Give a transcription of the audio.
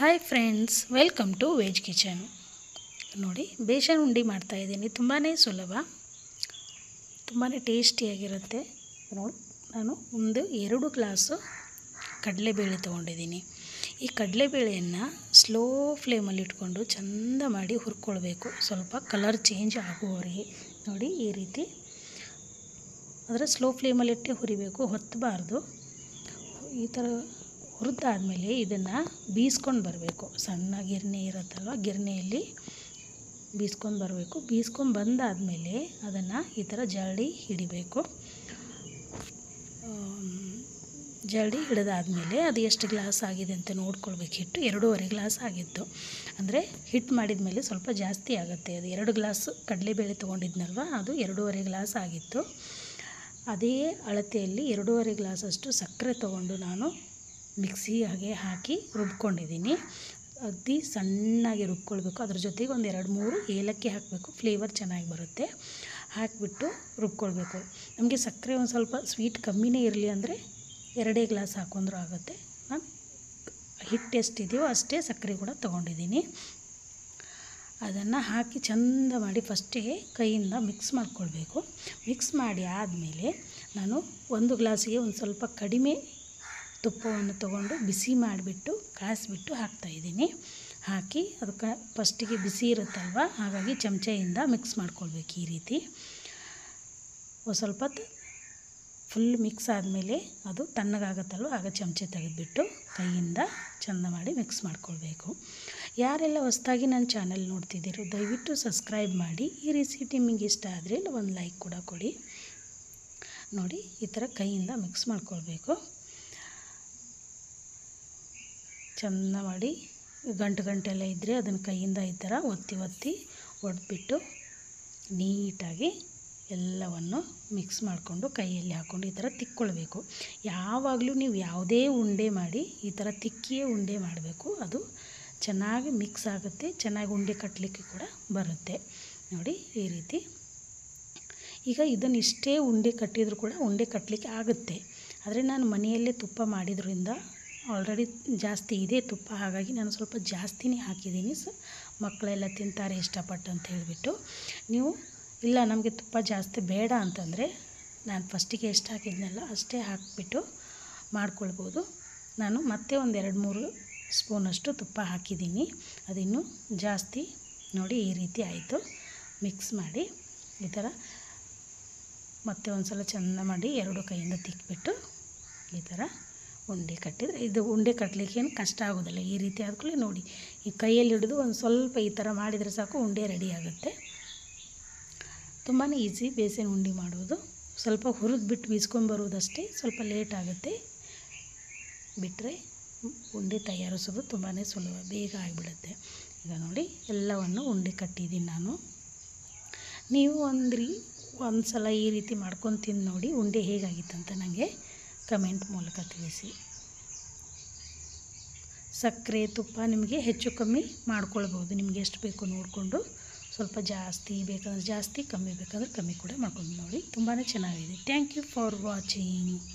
Hi friends, welcome to veg kitchen. ನೋಡಿ, ಬೇಸನ್ ಉಂಡೆ ಮಾಡ್ತಾಯಿದ್ದೀನಿ. ತುಂಬಾ ಸುಲಭ, ತುಂಬಾ ಟೇಸ್ಟಿಯಾಗಿರುತ್ತೆ. ನೋಡಿ, ನಾನು 2 ಗ್ಲಾಸು ಕಡಲೆಬೇಳೆ ತೊಗೊಂಡಿದ್ದೀನಿ. ಈ ಕಡಲೆಬೇಳೆಯನ್ನು ಸ್ಲೋ ಫ್ಲೇಮಲ್ಲಿ ಇಟ್ಕೊಂಡು ಚೆಂದ ಮಾಡಿ ಹುರ್ಕೊಳ್ಬೇಕು. ಸ್ವಲ್ಪ ಕಲರ್ ಚೇಂಜ್ ಆಗುವವರೆಗೆ ನೋಡಿ, ಈ ರೀತಿ ಅಂದರೆ ಸ್ಲೋ ಫ್ಲೇಮಲ್ಲಿಟ್ಟೆ ಹುರಿಬೇಕು, ಹೊತ್ತಬಾರ್ದು. ಈ ಥರ ಹುರಿದಾದ್ಮೇಲೆ ಇದನ್ನು ಬೀಸ್ಕೊಂಡು ಬರಬೇಕು. ಸಣ್ಣ ಗಿರಣಿ ಇರುತ್ತಲ್ವ, ಗಿರಣಿಯಲ್ಲಿ ಬೀಸ್ಕೊಂಡು ಬರಬೇಕು. ಬೀಸ್ಕೊಂಡು ಬಂದಾದಮೇಲೆ ಅದನ್ನು ಈ ಥರ ಜರಡಿ ಹಿಡಿಬೇಕು. ಜರಡಿ ಹಿಡಿದಾದ್ಮೇಲೆ ಅದು ಎಷ್ಟು ಗ್ಲಾಸ್ ಆಗಿದೆ ಅಂತ ನೋಡ್ಕೊಳ್ಬೇಕು. ಹಿಟ್ಟು 2.5 ಗ್ಲಾಸ್ ಆಗಿತ್ತು. ಅಂದರೆ ಹಿಟ್ಟು ಮಾಡಿದ ಮೇಲೆ ಸ್ವಲ್ಪ ಜಾಸ್ತಿ ಆಗುತ್ತೆ. ಅದು 2 ಗ್ಲಾಸ್ ಕಡಲೆಬೇಳೆ ತೊಗೊಂಡಿದ್ನಲ್ವ, ಅದು 2.5 ಗ್ಲಾಸ್ ಆಗಿತ್ತು. ಅದೇ ಅಳತೆಯಲ್ಲಿ 2.5 ಗ್ಲಾಸಷ್ಟು ಸಕ್ಕರೆ ತೊಗೊಂಡು ನಾನು ಮಿಕ್ಸಿ ಹಾಕಿ ರುಬ್ಕೊಂಡಿದ್ದೀನಿ. ಅತಿ ಸಣ್ಣಾಗಿ ರುಬ್ಕೊಳ್ಬೇಕು. ಅದ್ರ ಜೊತೆಗೆ ಒಂದು 2-3 ಏಲಕ್ಕಿ ಹಾಕಬೇಕು, ಫ್ಲೇವರ್ ಚೆನ್ನಾಗಿ ಬರುತ್ತೆ. ಹಾಕಿಬಿಟ್ಟು ರುಬ್ಕೊಳ್ಬೇಕು. ನಮಗೆ ಸಕ್ಕರೆ ಒಂದು ಸ್ವಲ್ಪ ಸ್ವೀಟ್ ಕಮ್ಮಿನೇ ಇರಲಿ ಅಂದರೆ 2 ಗ್ಲಾಸ್ ಹಾಕೊಂಡ್ರೂ ಆಗುತ್ತೆ. ನಾನು ಹಿಟ್ಟು ಎಷ್ಟಿದೆಯೋ ಅಷ್ಟೇ ಸಕ್ಕರೆ ಕೂಡ ತೊಗೊಂಡಿದ್ದೀನಿ. ಅದನ್ನು ಹಾಕಿ ಚೆಂದ ಮಾಡಿ ಫಸ್ಟಿಗೆ ಕೈಯಿಂದ ಮಿಕ್ಸ್ ಮಾಡ್ಕೊಳ್ಬೇಕು. ಮಿಕ್ಸ್ ಮಾಡಿ ಆದಮೇಲೆ ನಾನು 1 ಗ್ಲಾಸಿಗೆ ಒಂದು ಸ್ವಲ್ಪ ಕಡಿಮೆ ತುಪ್ಪವನ್ನು ತೊಗೊಂಡು ಬಿಸಿ ಮಾಡಿಬಿಟ್ಟು ಕಾಯಿಸ್ಬಿಟ್ಟು ಹಾಕ್ತಾಯಿದ್ದೀನಿ. ಹಾಕಿ ಅದಕ್ಕೆ ಫಸ್ಟಿಗೆ ಬಿಸಿ ಇರುತ್ತಲ್ವ, ಹಾಗಾಗಿ ಚಮಚೆಯಿಂದ ಮಿಕ್ಸ್ ಮಾಡ್ಕೊಳ್ಬೇಕು. ಈ ರೀತಿ ಸ್ವಲ್ಪ ಫುಲ್ ಮಿಕ್ಸ್ ಆದಮೇಲೆ ಅದು ತಣ್ಣಗಾಗುತ್ತಲ್ವ, ಆಗ ಚಮಚೆ ತೆಗೆದುಬಿಟ್ಟು ಕೈಯಿಂದ ಚೆಂದ ಮಾಡಿ ಮಿಕ್ಸ್ ಮಾಡ್ಕೊಳ್ಬೇಕು. ಯಾರೆಲ್ಲ ಹೊಸದಾಗಿ ನನ್ನ ಚಾನಲ್ ನೋಡ್ತಿದ್ದೀರೋ ದಯವಿಟ್ಟು ಸಬ್ಸ್ಕ್ರೈಬ್ ಮಾಡಿ. ಈ ರೆಸಿಪಿ ನಿಮಗೆ ಇಷ್ಟ ಆದರೆ ಒಂದು ಲೈಕ್ ಕೂಡ ಕೊಡಿ. ನೋಡಿ, ಈ ಥರ ಕೈಯಿಂದ ಮಿಕ್ಸ್ ಮಾಡ್ಕೊಳ್ಬೇಕು. ಚೆಂದ ಮಾಡಿ ಗಂಟೆಲ್ಲ ಇದ್ದರೆ ಅದನ್ನು ಕೈಯಿಂದ ಈ ಥರ ಒತ್ತಿ ಒಡೆದ್ಬಿಟ್ಟು ನೀಟಾಗಿ ಎಲ್ಲವನ್ನು ಮಿಕ್ಸ್ ಮಾಡಿಕೊಂಡು ಕೈಯಲ್ಲಿ ಹಾಕ್ಕೊಂಡು ಈ ಥರ ತಿಕ್ಕೊಳ್ಬೇಕು. ಯಾವಾಗಲೂ ನೀವು ಯಾವುದೇ ಉಂಡೆ ಮಾಡಿ ಈ ಥರ ತಿಕ್ಕಿಯೇ ಉಂಡೆ ಮಾಡಬೇಕು. ಅದು ಚೆನ್ನಾಗಿ ಮಿಕ್ಸ್ ಆಗುತ್ತೆ, ಚೆನ್ನಾಗಿ ಉಂಡೆ ಕಟ್ಟಲಿಕ್ಕೆ ಕೂಡ ಬರುತ್ತೆ. ನೋಡಿ, ಈ ರೀತಿ. ಈಗ ಇದನ್ನು ಇಷ್ಟೇ ಉಂಡೆ ಕಟ್ಟಿದರೂ ಕೂಡ ಉಂಡೆ ಕಟ್ಟಲಿಕ್ಕೆ ಆಗುತ್ತೆ. ಆದರೆ ನಾನು ಮನೆಯಲ್ಲೇ ತುಪ್ಪ ಮಾಡಿದ್ರಿಂದ ಆಲ್ರೆಡಿ ಜಾಸ್ತಿ ಇದೆ ತುಪ್ಪ, ಹಾಗಾಗಿ ನಾನು ಸ್ವಲ್ಪ ಜಾಸ್ತಿನೇ ಹಾಕಿದ್ದೀನಿ. ಮಕ್ಕಳೆಲ್ಲ ತಿಂತಾರೆ ಇಷ್ಟಪಟ್ಟು ಅಂತ ಹೇಳಿಬಿಟ್ಟು. ನೀವು ಇಲ್ಲ ನಮಗೆ ತುಪ್ಪ ಜಾಸ್ತಿ ಬೇಡ ಅಂತಂದರೆ ನಾನು ಫಸ್ಟಿಗೆ ಎಷ್ಟು ಹಾಕಿದ್ನಲ್ಲ ಅಷ್ಟೇ ಹಾಕಿಬಿಟ್ಟು ಮಾಡ್ಕೊಳ್ಬೋದು. ನಾನು ಮತ್ತೆ ಒಂದು 2-3 ಸ್ಪೂನಷ್ಟು ತುಪ್ಪ ಹಾಕಿದ್ದೀನಿ. ಅದಿನ್ನೂ ಜಾಸ್ತಿ. ನೋಡಿ, ಈ ರೀತಿ ಆಯಿತು. ಮಿಕ್ಸ್ ಮಾಡಿ ಈ ಥರ ಮತ್ತೆ ಒಂದು ಸಲ ಚೆಂದ ಮಾಡಿ 2 ಕೈಯಿಂದ ತಿಕ್ಕಿಬಿಟ್ಟು ಈ ಥರ ಉಂಡೆ ಕಟ್ಟಿದರೆ ಇದು ಉಂಡೆ ಕಟ್ಟಲಿಕ್ಕೆ ಏನು ಕಷ್ಟ ಆಗೋದಿಲ್ಲ. ಈ ರೀತಿ ಆದ್ಕೊಳ್ಳಿ. ನೋಡಿ, ಈ ಕೈಯಲ್ಲಿ ಹಿಡಿದು ಒಂದು ಸ್ವಲ್ಪ ಈ ಥರ ಮಾಡಿದರೆ ಸಾಕು, ಉಂಡೆ ರೆಡಿ ಆಗುತ್ತೆ. ತುಂಬಾ ಈಸಿ ಬೇಸನ್ ಉಂಡೆ ಮಾಡೋದು. ಸ್ವಲ್ಪ ಹುರಿದ್ಬಿಟ್ಟು ಬೀಸ್ಕೊಂಬರೋದಷ್ಟೇ, ಸ್ವಲ್ಪ ಲೇಟ್ ಆಗುತ್ತೆ. ಬಿಟ್ಟರೆ ಉಂಡೆ ತಯಾರಿಸೋದು ತುಂಬಾ ಸುಲಭ, ಬೇಗ ಆಗಿಬಿಡುತ್ತೆ. ಈಗ ನೋಡಿ, ಎಲ್ಲವನ್ನು ಉಂಡೆ ಕಟ್ಟಿದ್ದೀನಿ ನಾನು. ನೀವು ಒಂದು ಸಲ ಈ ರೀತಿ ಮಾಡ್ಕೊಂಡು ತಿಂದು ನೋಡಿ ಉಂಡೆ ಹೇಗಾಗಿತ್ತಂತ ನನಗೆ ಕಮೆಂಟ್ ಮೂಲಕ ತಿಳಿಸಿ. ಸಕ್ಕರೆ ತುಪ್ಪ ನಿಮಗೆ ಹೆಚ್ಚು ಕಮ್ಮಿ ಮಾಡ್ಕೊಳ್ಬೋದು. ನಿಮಗೆ ಎಷ್ಟು ಬೇಕು ನೋಡಿಕೊಂಡು, ಸ್ವಲ್ಪ ಜಾಸ್ತಿ ಬೇಕಂದ್ರೆ ಜಾಸ್ತಿ, ಕಮ್ಮಿ ಬೇಕಂದ್ರೆ ಕಮ್ಮಿ ಕೂಡ ಮಾಡ್ಕೊಂಡು ನೋಡಿ. ತುಂಬಾ ಚೆನ್ನಾಗಿದೆ. Thank you for watching.